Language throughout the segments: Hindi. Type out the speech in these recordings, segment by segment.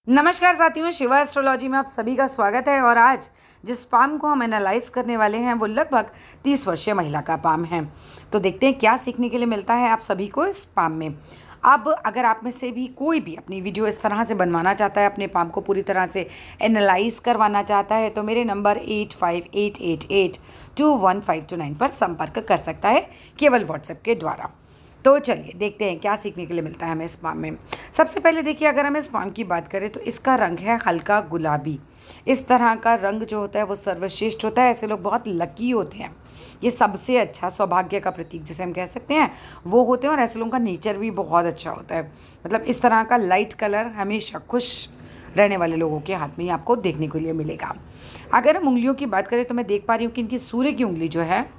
नमस्कार साथियों, शिवा एस्ट्रोलॉजी में आप सभी का स्वागत है। और आज जिस पाम को हम एनालाइज करने वाले हैं वो लगभग 30 वर्षीय महिला का पाम है। तो देखते हैं क्या सीखने के लिए मिलता है आप सभी को इस पाम में। अब अगर आप में से भी कोई भी अपनी वीडियो इस तरह से बनवाना चाहता है, अपने पाम को पूरी तरह से एनालाइज करवाना चाहता है, तो मेरे नंबर 8588821529 पर संपर्क कर सकता है, केवल व्हाट्सएप के द्वारा। तो चलिए देखते हैं क्या सीखने के लिए मिलता है हमें इस पाम में। सबसे पहले देखिए, अगर हम इस पाम की बात करें तो इसका रंग है हल्का गुलाबी। इस तरह का रंग जो होता है वो सर्वश्रेष्ठ होता है। ऐसे लोग बहुत लकी होते हैं। ये सबसे अच्छा सौभाग्य का प्रतीक जिसे हम कह सकते हैं वो होते हैं। और ऐसे लोगों का नेचर भी बहुत अच्छा होता है। मतलब इस तरह का लाइट कलर हमेशा खुश रहने वाले लोगों के हाथ में ही आपको देखने के लिए मिलेगा। अगर हम उंगलियों की बात करें तो मैं देख पा रही हूँ कि इनकी सूर्य की उंगली जो है,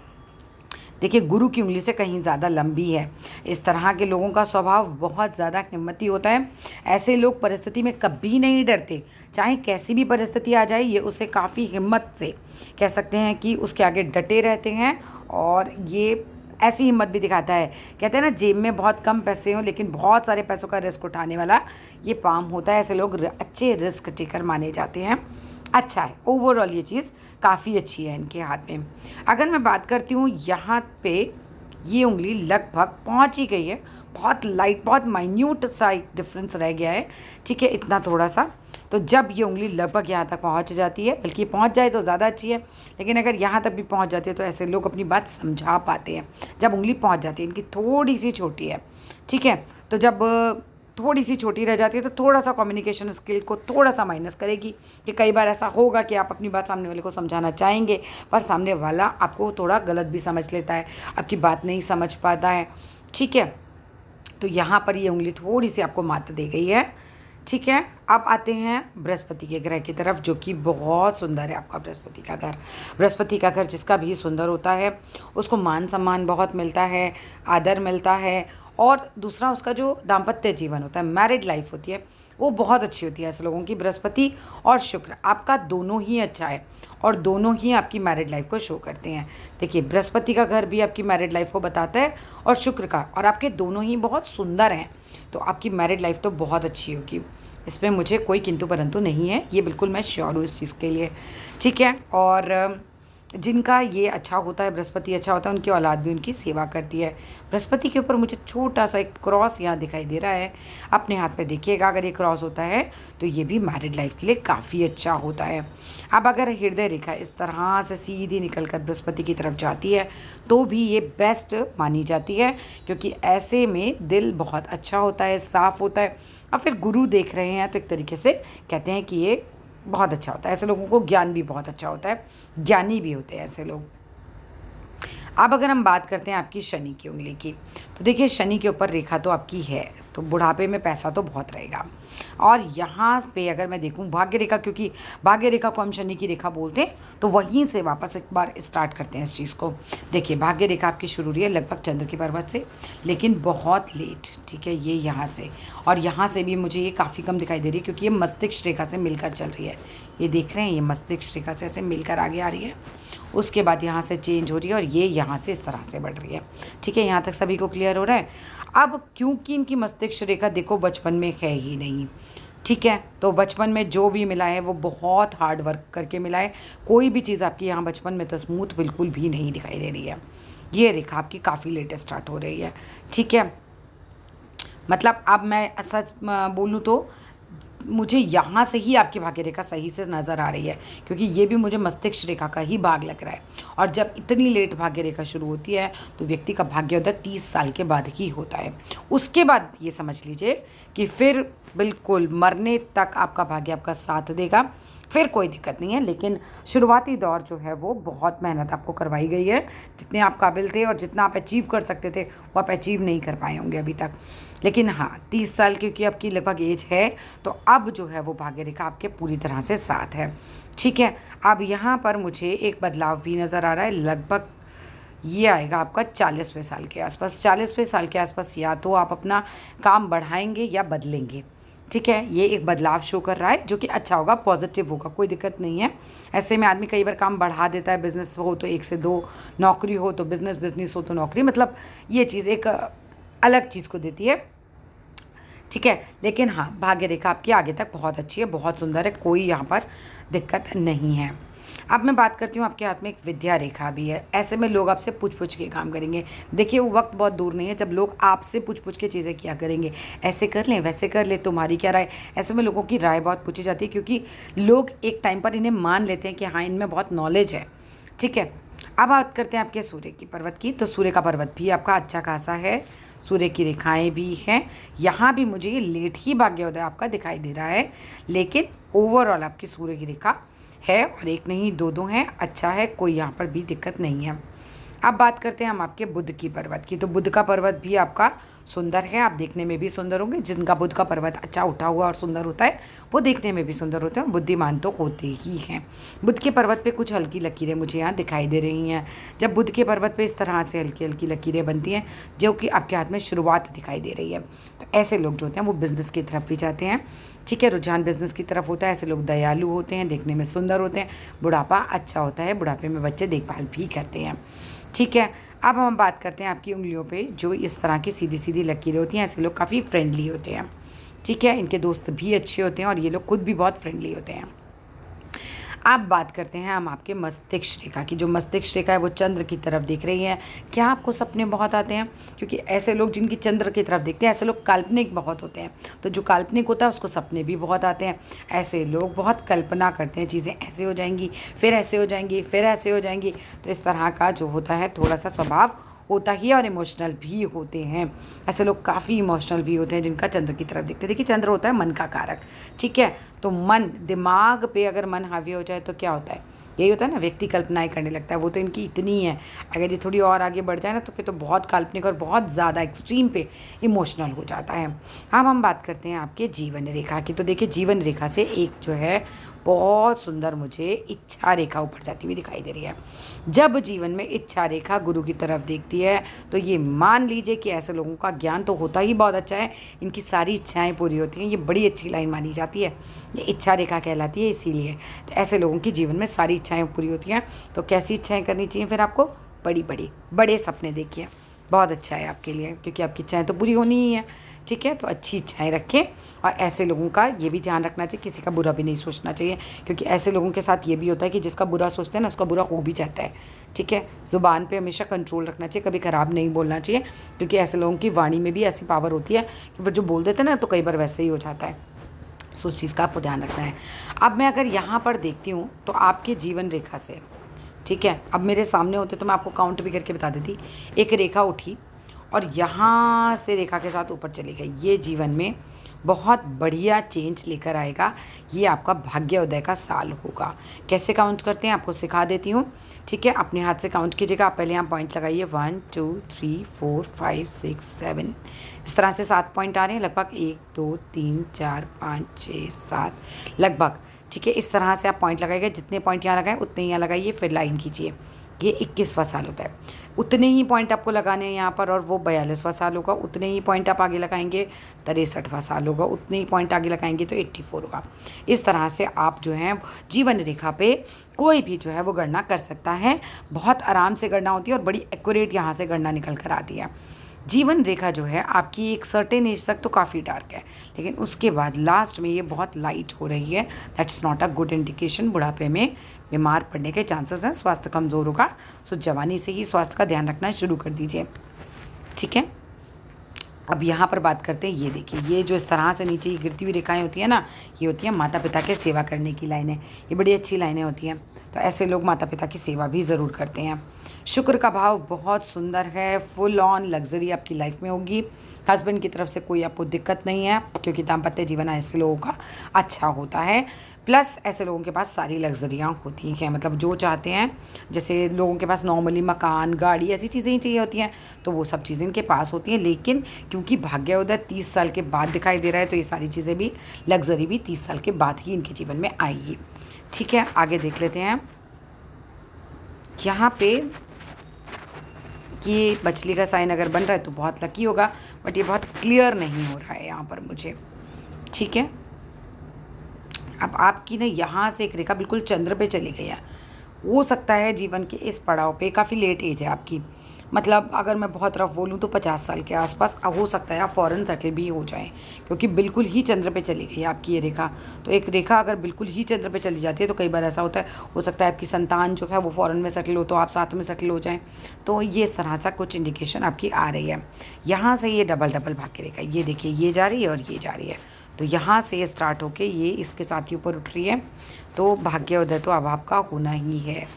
देखिए, गुरु की उंगली से कहीं ज़्यादा लंबी है। इस तरह के लोगों का स्वभाव बहुत ज़्यादा हिम्मती होता है। ऐसे लोग परिस्थिति में कभी नहीं डरते। चाहे कैसी भी परिस्थिति आ जाए, ये उसे काफ़ी हिम्मत से कह सकते हैं कि उसके आगे डटे रहते हैं। और ये ऐसी हिम्मत भी दिखाता है। कहते हैं ना, जेब में बहुत कम पैसे हों लेकिन बहुत सारे पैसों का रिस्क उठाने वाला ये पाम होता है। ऐसे लोग अच्छे रिस्क टेकर माने जाते हैं। अच्छा है, ओवरऑल ये चीज़ काफ़ी अच्छी है इनके हाथ में। अगर मैं बात करती हूँ यहाँ पे, ये उंगली लगभग पहुँच ही गई है। बहुत लाइट, बहुत माइन्यूट सा एक डिफरेंस रह गया है, ठीक है, इतना थोड़ा सा। तो जब ये उंगली लगभग यहाँ तक पहुँच जाती है, बल्कि पहुँच जाए तो ज़्यादा अच्छी है, लेकिन अगर यहाँ तक भी पहुँच जाती है तो ऐसे लोग अपनी बात समझा पाते हैं। जब उंगली पहुँच जाती है, इनकी थोड़ी सी छोटी है, ठीक है, तो जब थोड़ी सी छोटी रह जाती है तो थोड़ा सा कम्युनिकेशन स्किल को थोड़ा सा माइनस करेगी। कि कई बार ऐसा होगा कि आप अपनी बात सामने वाले को समझाना चाहेंगे, पर सामने वाला आपको थोड़ा गलत भी समझ लेता है, आपकी बात नहीं समझ पाता है, ठीक है। तो यहाँ पर ये उंगली थोड़ी सी आपको मात दे गई है, ठीक है। अब आते हैं बृहस्पति के ग्रह की तरफ, जो कि बहुत सुंदर है आपका बृहस्पति का घर। बृहस्पति का घर जिसका भी सुंदर होता है उसको मान सम्मान बहुत मिलता है, आदर मिलता है। और दूसरा, उसका जो दाम्पत्य जीवन होता है, मैरिड लाइफ होती है, वो बहुत अच्छी होती है ऐसे लोगों की। बृहस्पति और शुक्र आपका दोनों ही अच्छा है और दोनों ही आपकी मैरिड लाइफ को शो करते हैं। देखिए, बृहस्पति का घर भी आपकी मैरिड लाइफ को बताता है और शुक्र का, और आपके दोनों ही बहुत सुंदर हैं। तो आपकी मैरिड लाइफ तो बहुत अच्छी होगी, इसमें मुझे कोई किंतु परंतु नहीं है, ये बिल्कुल मैं श्योर हूँ इस चीज़ के लिए, ठीक है। और जिनका ये अच्छा होता है, बृहस्पति अच्छा होता है, उनकी औलाद भी उनकी सेवा करती है। बृहस्पति के ऊपर मुझे छोटा सा एक क्रॉस यहाँ दिखाई दे रहा है, अपने हाथ पे देखिएगा। अगर ये क्रॉस होता है तो ये भी मैरिड लाइफ के लिए काफ़ी अच्छा होता है। अब अगर हृदय रेखा इस तरह से सीधी निकल कर बृहस्पति की तरफ जाती है तो भी ये बेस्ट मानी जाती है, क्योंकि ऐसे में दिल बहुत अच्छा होता है, साफ़ होता है। और फिर गुरु देख रहे हैं तो एक तरीके से कहते हैं कि ये बहुत अच्छा होता है। ऐसे लोगों को ज्ञान भी बहुत अच्छा होता है, ज्ञानी भी होते हैं ऐसे लोग। अब अगर हम बात करते हैं आपकी शनि की उंगली की, तो देखिए, शनि के ऊपर रेखा तो आपकी है, तो बुढ़ापे में पैसा तो बहुत रहेगा। और यहाँ पे अगर मैं देखूँ भाग्य रेखा, क्योंकि भाग्य रेखा को हम शनि की रेखा बोलते हैं, तो वहीं से वापस एक बार स्टार्ट करते हैं इस चीज़ को। देखिए, भाग्य रेखा आपकी शुरू हुई है लगभग चंद्र के पर्वत से, लेकिन बहुत लेट, ठीक है, ये यहाँ से। और यहाँ से भी मुझे ये काफ़ी कम दिखाई दे रही है, क्योंकि ये मस्तिष्क रेखा से मिलकर चल रही है। ये देख रहे हैं, ये मस्तिष्क रेखा से ऐसे मिलकर आगे आ रही है, उसके बाद यहाँ से चेंज हो रही है और ये यहाँ से इस तरह से बढ़ रही है, ठीक है। यहाँ तक सभी को क्लियर हो रहा है। अब क्योंकि इनकी मस्तिष्क रेखा देखो बचपन में है ही नहीं, ठीक है, तो बचपन में जो भी मिला है वो बहुत हार्ड वर्क करके मिला है। कोई भी चीज़ आपकी यहाँ बचपन में तो स्मूथ बिल्कुल भी नहीं दिखाई दे रही है। ये रेखा आपकी काफ़ी लेट स्टार्ट हो रही है, ठीक है। मतलब अब मैं सच बोलूँ तो मुझे यहाँ से ही आपकी भाग्य रेखा सही से नज़र आ रही है, क्योंकि ये भी मुझे मस्तिष्क रेखा का ही भाग लग रहा है। और जब इतनी लेट भाग्य रेखा शुरू होती है तो व्यक्ति का भाग्योदय 30 साल के बाद ही होता है। उसके बाद ये समझ लीजिए कि फिर बिल्कुल मरने तक आपका भाग्य आपका साथ देगा, फिर कोई दिक्कत नहीं है। लेकिन शुरुआती दौर जो है वो बहुत मेहनत आपको करवाई गई है। जितने आप काबिल थे और जितना आप अचीव कर सकते थे वो आप अचीव नहीं कर पाए होंगे अभी तक। लेकिन हाँ, 30 साल क्योंकि आपकी लगभग एज है, तो अब जो है वो भाग्य रेखा आपके पूरी तरह से साथ है, ठीक है। अब यहाँ पर मुझे एक बदलाव भी नज़र आ रहा है, लगभग ये आएगा आपका 40वें साल के आसपास। 40वें साल के आसपास या तो आप अपना काम बढ़ाएंगे या बदलेंगे, ठीक है। ये एक बदलाव शो कर रहा है जो कि अच्छा होगा, पॉजिटिव होगा, कोई दिक्कत नहीं है। ऐसे में आदमी कई बार काम बढ़ा देता है, बिज़नेस हो तो 1 से 2, नौकरी हो तो बिज़नेस, बिज़नेस हो तो नौकरी, मतलब ये चीज़ एक अलग चीज़ को देती है। ठीक है। लेकिन हाँ, भाग्य रेखा आपकी आगे तक बहुत अच्छी है, बहुत सुंदर है, कोई यहाँ पर दिक्कत नहीं है। अब मैं बात करती हूँ, आपके हाथ में एक विद्या रेखा भी है। ऐसे में लोग आपसे पूछ पूछ के काम करेंगे। देखिए, वो वक्त बहुत दूर नहीं है जब लोग आपसे पूछ पूछ के चीज़ें किया करेंगे, ऐसे कर लें, वैसे कर ले, तुम्हारी क्या राय। ऐसे में लोगों की राय बहुत पूछी जाती है, क्योंकि लोग एक टाइम पर इन्हें मान लेते हैं कि हाँ, इनमें बहुत नॉलेज है। ठीक है। अब बात करते हैं आपके सूर्य की पर्वत की। तो सूर्य का पर्वत भी आपका अच्छा खासा है, सूर्य की रेखाएं भी हैं। यहाँ भी मुझे ये लेट ही भाग्योदय आपका दिखाई दे रहा है, लेकिन ओवरऑल आपकी सूर्य की रेखा है, और एक नहीं दो दो हैं, अच्छा है, कोई यहाँ पर भी दिक्कत नहीं है। अब बात करते हैं हम आपके बुध की पर्वत की। तो बुध का पर्वत भी आपका सुंदर है, आप देखने में भी सुंदर होंगे। जिनका बुध का पर्वत अच्छा उठा हुआ और सुंदर होता है, वो देखने में भी सुंदर होते हैं और बुद्धिमान तो होते ही हैं। बुध के पर्वत पे कुछ हल्की लकीरें मुझे यहाँ दिखाई दे रही हैं। जब बुध के पर्वत पे इस तरह से हल्की हल्की लकीरें बनती हैं, जो कि आपके हाथ में शुरुआत दिखाई दे रही है, तो ऐसे लोग जो होते हैं वो बिज़नेस की तरफ भी जाते हैं। ठीक है, रुझान बिज़नेस की तरफ होता है। ऐसे लोग दयालु होते हैं, देखने में सुंदर होते हैं, बुढ़ापा अच्छा होता है, बुढ़ापे में बच्चे देखभाल भी करते हैं। ठीक है। अब हम बात करते हैं आपकी उंगलियों पे जो इस तरह की सीधी सीधी लकीरें होती हैं। ऐसे लोग काफ़ी फ्रेंडली होते हैं। ठीक है, इनके दोस्त भी अच्छे होते हैं और ये लोग खुद भी बहुत फ्रेंडली होते हैं। अब बात करते हैं हम आपके मस्तिष्क रेखा की। जो मस्तिष्क रेखा है वो चंद्र की तरफ देख रही है। क्या आपको सपने बहुत आते हैं? क्योंकि ऐसे लोग जिनकी चंद्र की तरफ देखते हैं, ऐसे लोग काल्पनिक बहुत होते हैं। तो जो काल्पनिक होता है उसको सपने भी बहुत आते हैं। ऐसे लोग बहुत कल्पना करते हैं, चीज़ें ऐसे हो जाएंगी, फिर ऐसे हो जाएंगी, फिर ऐसे हो जाएंगी। तो इस तरह का जो होता है थोड़ा सा स्वभाव होता ही है, और इमोशनल भी होते हैं। ऐसे लोग काफ़ी इमोशनल भी होते हैं जिनका चंद्र की तरफ देखते हैं। देखिए, चंद्र होता है मन का कारक। ठीक है, तो मन, दिमाग पे अगर मन हावी हो जाए तो क्या होता है? यही होता है ना, व्यक्ति कल्पनाएं करने लगता है। वो तो इनकी इतनी है, अगर ये थोड़ी और आगे बढ़ जाए ना तो फिर तो बहुत काल्पनिक और बहुत ज़्यादा एक्सट्रीम पे इमोशनल हो जाता है। अब हम बात करते हैं आपके जीवन रेखा की। तो देखिए, जीवन रेखा से एक जो है बहुत सुंदर मुझे इच्छा रेखा ऊपर जाती हुई दिखाई दे रही है। जब जीवन में इच्छा रेखा गुरु की तरफ देखती है तो ये मान लीजिए कि ऐसे लोगों का ज्ञान तो होता ही बहुत अच्छा है, इनकी सारी इच्छाएं पूरी होती हैं। ये बड़ी अच्छी लाइन मानी जाती है, ये इच्छा रेखा कहलाती है। इसीलिए तो ऐसे लोगों की जीवन में सारी इच्छाएं पूरी होती हैं। तो कैसी इच्छाएं करनी चाहिए फिर आपको? बड़ी बड़ी बड़े सपने देखिए, बहुत अच्छा है आपके लिए, क्योंकि आपकी इच्छाएं तो पूरी होनी ही है। ठीक है, तो अच्छी इच्छाएं रखें। और ऐसे लोगों का ये भी ध्यान रखना चाहिए, किसी का बुरा भी नहीं सोचना चाहिए, क्योंकि ऐसे लोगों के साथ ये भी होता है कि जिसका बुरा सोचते हैं ना, उसका बुरा हो भी जाता है। ठीक है, ज़ुबान पे हमेशा कंट्रोल रखना चाहिए, कभी ख़राब नहीं बोलना चाहिए, क्योंकि ऐसे लोगों की वाणी में भी ऐसी पावर होती है कि फिर जो बोल देते हैं ना, तो कई बार वैसे ही हो जाता है। सो उस चीज़ का आपको ध्यान रखना है। अब मैं अगर यहाँ पर देखती हूँ तो आपके जीवन रेखा से, ठीक है, अब मेरे सामने होते तो मैं आपको काउंट भी करके बता देती। एक रेखा उठी और यहाँ से रेखा के साथ ऊपर चली गई। ये जीवन में बहुत बढ़िया चेंज लेकर आएगा। ये आपका भाग्योदय का साल होगा। कैसे काउंट करते हैं आपको सिखा देती हूँ। ठीक है, अपने हाथ से काउंट कीजिएगा। आप पहले यहाँ पॉइंट लगाइए, 1 2 3 4 5 6 7। इस तरह से 7 पॉइंट आ रहे हैं लगभग, 1 2 3 4 5 6 7 लगभग। ठीक है, इस तरह से आप पॉइंट लगाइएगा। जितने पॉइंट यहाँ लगाएं उतने यहाँ लगाइए, फिर लाइन खींचिए। ये 21वां साल होता है। उतने ही पॉइंट आपको लगाने हैं यहाँ पर, और वो 42वां साल होगा। उतने ही पॉइंट आप आगे लगाएंगे, 63वां साल होगा। उतने ही पॉइंट आगे लगाएंगे तो 84 होगा। इस तरह से आप जो हैं जीवन रेखा पे कोई भी जो है वो गणना कर सकता है। बहुत आराम से गणना होती है और बड़ी एक्यूरेट यहाँ से गणना निकल कर आती है। जीवन रेखा जो है आपकी एक सर्टेन एज तक तो काफ़ी डार्क है, लेकिन उसके बाद लास्ट में ये बहुत लाइट हो रही है। That's not a good indication. बुढ़ापे में बीमार पड़ने के चांसेस हैं, स्वास्थ्य कमज़ोर होगा। सो जवानी से ही स्वास्थ्य का ध्यान रखना शुरू कर दीजिए। ठीक है, अब यहाँ पर बात करते हैं। ये देखिए, ये जो इस तरह से नीचे गिरती हुई रेखाएं होती हैं ना, ये होती हैं माता पिता के सेवा करने की लाइनें। ये बड़ी अच्छी लाइनें होती हैं। तो ऐसे लोग माता पिता की सेवा भी ज़रूर करते हैं। शुक्र का भाव बहुत सुंदर है, फुल ऑन लग्जरी आपकी लाइफ में होगी। हस्बैंड की तरफ से कोई आपको दिक्कत नहीं है, क्योंकि दाम्पत्य जीवन ऐसे लोगों का अच्छा होता है। प्लस ऐसे लोगों के पास सारी लग्जरियाँ होती हैं, मतलब जो चाहते हैं, जैसे लोगों के पास नॉर्मली मकान, गाड़ी, ऐसी चीज़ें ही चाहिए होती हैं, तो वो सब चीज़ें इनके पास होती हैं। लेकिन क्योंकि भाग्योदय 30 साल के बाद दिखाई दे रहा है, तो ये सारी चीज़ें भी, लग्जरी भी 30 साल के बाद ही इनके जीवन में आएगी। ठीक है, आगे देख लेते हैं। यहाँ पे कि मछली का साइन अगर बन रहा है तो बहुत लकी होगा, बट ये बहुत क्लियर नहीं हो रहा है यहाँ पर मुझे। ठीक है, अब आपकी ना यहाँ से एक रेखा बिल्कुल चंद्र पे चली गई है, हो सकता है जीवन के इस पड़ाव पे, काफ़ी लेट एज है आपकी, मतलब अगर मैं बहुत रफ बोलूँ तो 50 साल के आसपास हो सकता है आप फ़ॉरेन सेटल भी हो जाएं, क्योंकि बिल्कुल ही चंद्र पे चली गई आपकी ये रेखा। तो एक रेखा अगर बिल्कुल ही चंद्र पे चली जाती है तो कई बार ऐसा होता है, हो सकता है आपकी संतान जो है वो फ़ॉरेन में सेटल हो तो आप साथ में सेटल हो जाएँ। तो ये इस तरह सा कुछ इंडिकेशन आपकी आ रही है। यहाँ से ये डबल डबल भाग्य रेखा, ये देखिए ये जा रही है और ये जा रही है, तो यहाँ से ये स्टार्ट होके ये इसके साथ ही ऊपर उठ रही है। तो भाग्योदय तो अब आपका होना ही है।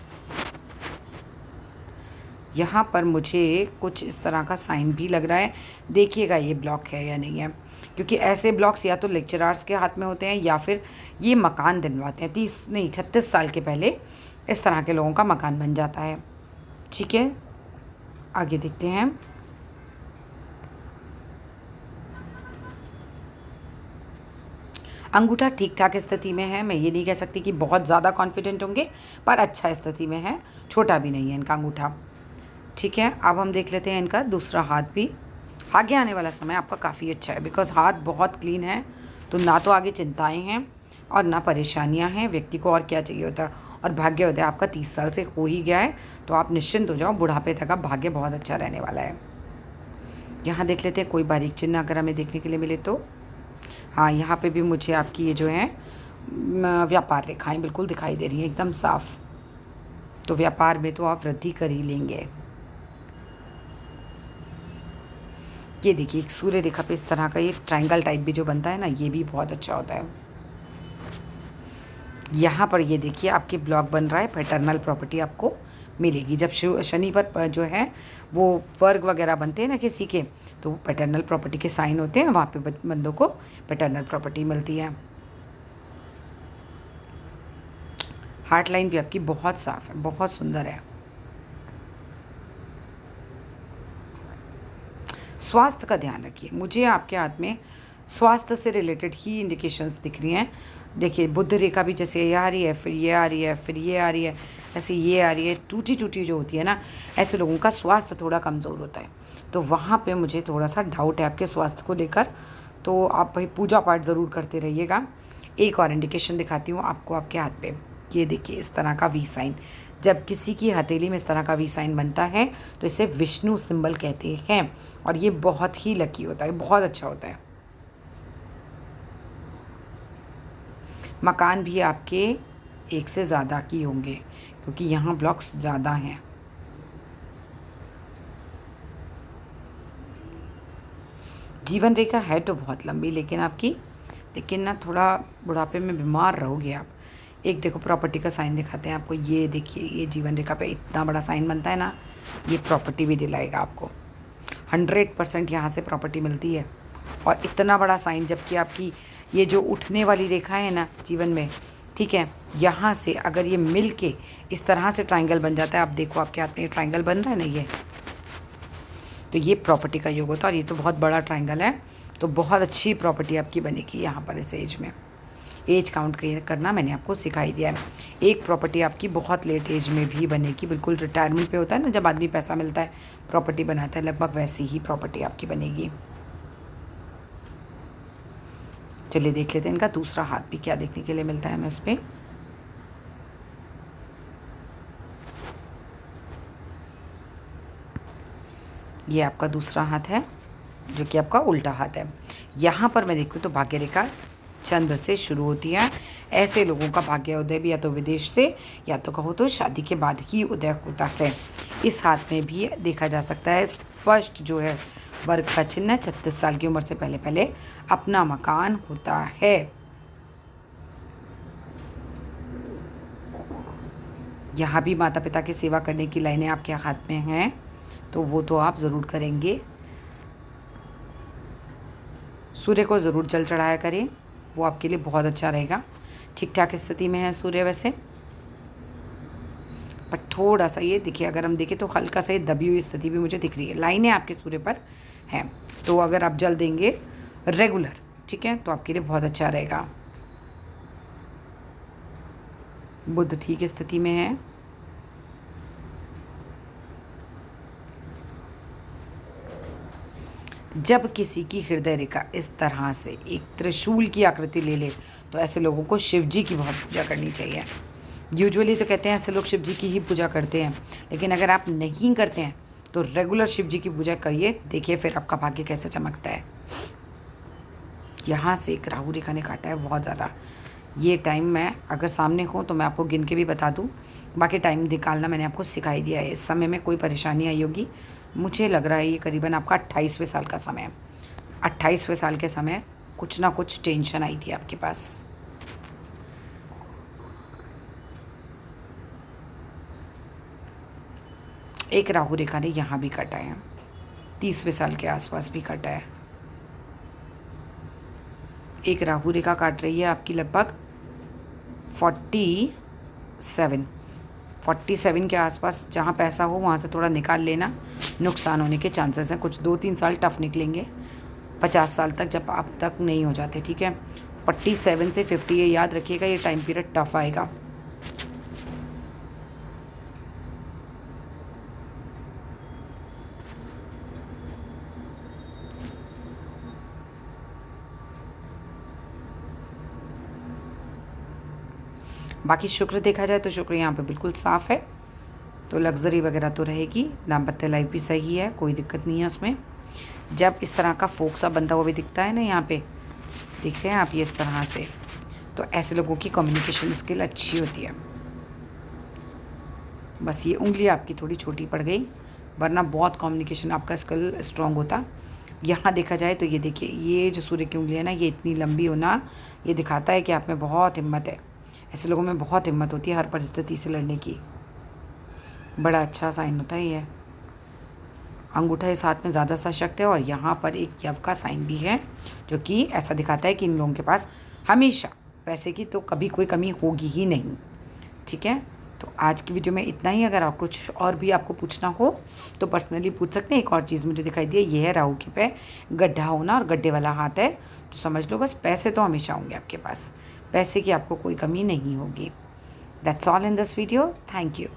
यहाँ पर मुझे कुछ इस तरह का साइन भी लग रहा है, देखिएगा ये ब्लॉक है या नहीं है, क्योंकि ऐसे ब्लॉक्स या तो लेक्चरार्स के हाथ में होते हैं या फिर ये मकान दिलवाते हैं। 36 साल के पहले इस तरह के लोगों का मकान बन जाता है। ठीक है, आगे देखते हैं। अंगूठा ठीक ठाक स्थिति में है, मैं ये नहीं कह सकती कि बहुत ज़्यादा कॉन्फिडेंट होंगे, पर अच्छा स्थिति में है, छोटा भी नहीं है इनका अंगूठा। ठीक है, अब हम देख लेते हैं इनका दूसरा हाथ भी। आगे आने वाला समय आपका काफ़ी अच्छा है, बिकॉज हाथ बहुत क्लीन है, तो ना तो आगे चिंताएं हैं और ना परेशानियां हैं। व्यक्ति को और क्या चाहिए होता है। और भाग्योदय आपका 30 साल से हो ही गया है, तो आप निश्चिंत हो जाओ, बुढ़ापे तक आप भाग्य बहुत अच्छा रहने वाला है। यहाँ देख लेते हैं कोई बारीक चिन्ह अगर हमें देखने के लिए मिले तो। हाँ, यहाँ पे भी मुझे आपकी ये जो है व्यापार रेखाएं बिल्कुल दिखाई दे रही हैं, एकदम साफ। तो व्यापार में तो आप वृद्धि कर ही लेंगे। ये देखिए एक सूर्य रेखा पे इस तरह का ये ट्रायंगल टाइप भी जो बनता है ना, ये भी बहुत अच्छा होता है। यहाँ पर ये देखिए आपके ब्लॉक बन रहा है, पैटर्नल प्रॉपर्टी आपको मिलेगी। जब शनि पर जो है वो वर्ग वगैरह बनते हैं ना किसी के, तो पैटर्नल प्रॉपर्टी के साइन होते हैं, वहाँ पे बंदों को पैटर्नल प्रॉपर्टी मिलती है। हार्ट लाइन भी आपकी बहुत साफ है, बहुत सुंदर है। स्वास्थ्य का ध्यान रखिए, मुझे आपके हाथ में स्वास्थ्य से रिलेटेड ही इंडिकेशंस दिख रही हैं। देखिए बुध रेखा भी जैसे ये आ रही है, फिर ये आ रही है, फिर ये आ रही है, ऐसे ये आ रही है, टूटी टूटी जो होती है ना, ऐसे लोगों का स्वास्थ्य थोड़ा कमज़ोर होता है। तो वहाँ पे मुझे थोड़ा सा डाउट है आपके स्वास्थ्य को लेकर, तो आप भाई पूजा पाठ ज़रूर करते रहिएगा। एक और इंडिकेशन दिखाती हूँ आपको आपके हाथ पे, ये देखिए इस तरह का वी साइन। जब किसी की हथेली में इस तरह का वी साइन बनता है तो इसे विष्णु सिंबल कहते हैं, और ये बहुत ही लकी होता है, बहुत अच्छा होता है। मकान भी आपके एक से ज़्यादा की होंगे, क्योंकि यहाँ ब्लॉक्स ज़्यादा हैं। जीवन रेखा है तो बहुत लंबी, लेकिन ना थोड़ा बुढ़ापे में बीमार रहोगे आप। एक देखो प्रॉपर्टी का साइन दिखाते हैं आपको, ये देखिए ये जीवन रेखा पे इतना बड़ा साइन बनता है ना, ये प्रॉपर्टी भी दिलाएगा आपको। 100% यहाँ से प्रॉपर्टी मिलती है। और इतना बड़ा साइन, जबकि आपकी ये जो उठने वाली रेखा है ना जीवन में, ठीक है, यहाँ से अगर ये मिल के इस तरह से ट्रायंगल बन जाता है, आप देखो आपके हाथ में ये ट्रायंगल बन रहा है ना, ये तो ये प्रॉपर्टी का योग होता है। और ये तो बहुत बड़ा ट्रायंगल है, तो बहुत अच्छी प्रॉपर्टी आपकी बनेगी यहाँ पर इस एज में। एज काउंट करना मैंने आपको सिखाई दिया है। एक प्रॉपर्टी आपकी बहुत लेट एज में भी बनेगी, बिल्कुल रिटायरमेंट पे होता है ना जब आदमी पैसा मिलता है प्रॉपर्टी बनाता है, लगभग वैसी ही प्रॉपर्टी आपकी बनेगी। चलिए देख लेते हैं इनका दूसरा हाथ भी क्या देखने के लिए मिलता है हमें उस पर। ये आपका दूसरा हाथ है जो कि आपका उल्टा हाथ है। यहाँ पर मैं देखूँ तो भाग्य रेखा चंद्र से शुरू होती है। ऐसे लोगों का भाग्य उदय भी या तो विदेश से या तो कहो तो शादी के बाद ही उदय होता है। इस हाथ में भी देखा जा सकता है स्पष्ट जो है वर्ग का चिन्ह, 36 साल की उम्र से पहले पहले अपना मकान होता है। यहाँ भी माता पिता की सेवा करने की लाइनें आपके हाथ में हैं, तो वो तो आप ज़रूर करेंगे। सूर्य को ज़रूर जल चढ़ाया करें, वो आपके लिए बहुत अच्छा रहेगा। ठीक ठाक स्थिति में है सूर्य वैसे, पर थोड़ा सा ये देखिए, अगर हम देखें तो हल्का सा ये दबी हुई स्थिति भी मुझे दिख रही है। लाइनें आपके सूर्य पर हैं, तो अगर आप जल देंगे रेगुलर, ठीक है, तो आपके लिए बहुत अच्छा रहेगा। बुध ठीक स्थिति में है। जब किसी की हृदय रेखा इस तरह से एक त्रिशूल की आकृति ले ले, तो ऐसे लोगों को शिव जी की बहुत पूजा करनी चाहिए। यूजुअली तो कहते हैं ऐसे लोग शिव जी की ही पूजा करते हैं, लेकिन अगर आप नहीं करते हैं तो रेगुलर शिव जी की पूजा करिए, देखिए फिर आपका भाग्य कैसे चमकता है। यहाँ से एक राहु रेखा ने काटा है बहुत ज़्यादा। ये टाइम मैं अगर सामने हो तो मैं आपको गिन के भी बता दूँ, बाकी टाइम निकालना मैंने आपको सिखा ही दिया है। इस समय में कोई परेशानी आई होगी, मुझे लग रहा है ये करीबन आपका 28वें साल का समय है। 28वें साल के समय कुछ ना कुछ टेंशन आई थी आपके पास। एक राहु रेखा ने यहाँ भी काटा है, 30वें साल के आसपास भी काटा है। एक राहु रेखा काट रही है आपकी लगभग 47 के आसपास। जहाँ पैसा हो वहाँ से थोड़ा निकाल लेना, नुकसान होने के चांसेस हैं। कुछ 2-3 साल टफ निकलेंगे, 50 साल तक जब आप तक नहीं हो जाते, ठीक है। 47 से 50 ये याद रखिएगा, ये टाइम पीरियड टफ आएगा। बाकी शुक्र देखा जाए तो शुक्र यहाँ पे बिल्कुल साफ़ है, तो लग्जरी वगैरह तो रहेगी। दाम्पत्य लाइफ भी सही है, कोई दिक्कत नहीं है उसमें। जब इस तरह का फोक सा बनता हुआ भी दिखता है ना, यहाँ पे देख रहे हैं आप ये इस तरह से, तो ऐसे लोगों की कम्युनिकेशन स्किल अच्छी होती है। बस ये उंगली आपकी थोड़ी छोटी पड़ गई, वरना बहुत कम्युनिकेशन आपका स्किल स्ट्रॉन्ग होता। यहाँ देखा जाए तो ये देखिए, ये जो सूर्य की उंगली है ना, ये इतनी लंबी होना ये दिखाता है कि आप में बहुत हिम्मत है। ऐसे लोगों में बहुत हिम्मत होती है हर परिस्थिति से लड़ने की। बड़ा अच्छा साइन होता है ये। अंगूठा इस हाथ में ज़्यादा सशक्त है, और यहाँ पर एक यव का साइन भी है, जो कि ऐसा दिखाता है कि इन लोगों के पास हमेशा पैसे की तो कभी कोई कमी होगी ही नहीं, ठीक है। तो आज की वीडियो में इतना ही। अगर आप कुछ और भी आपको पूछना हो तो पर्सनली पूछ सकते हैं। एक और चीज़ मुझे दिखाई दी है, ये है राहु के पे गड्ढा होना, और गड्ढे वाला हाथ है, तो समझ लो बस पैसे तो हमेशा होंगे आपके पास, पैसे की आपको कोई कमी नहीं होगी। That's all in this video. Thank you.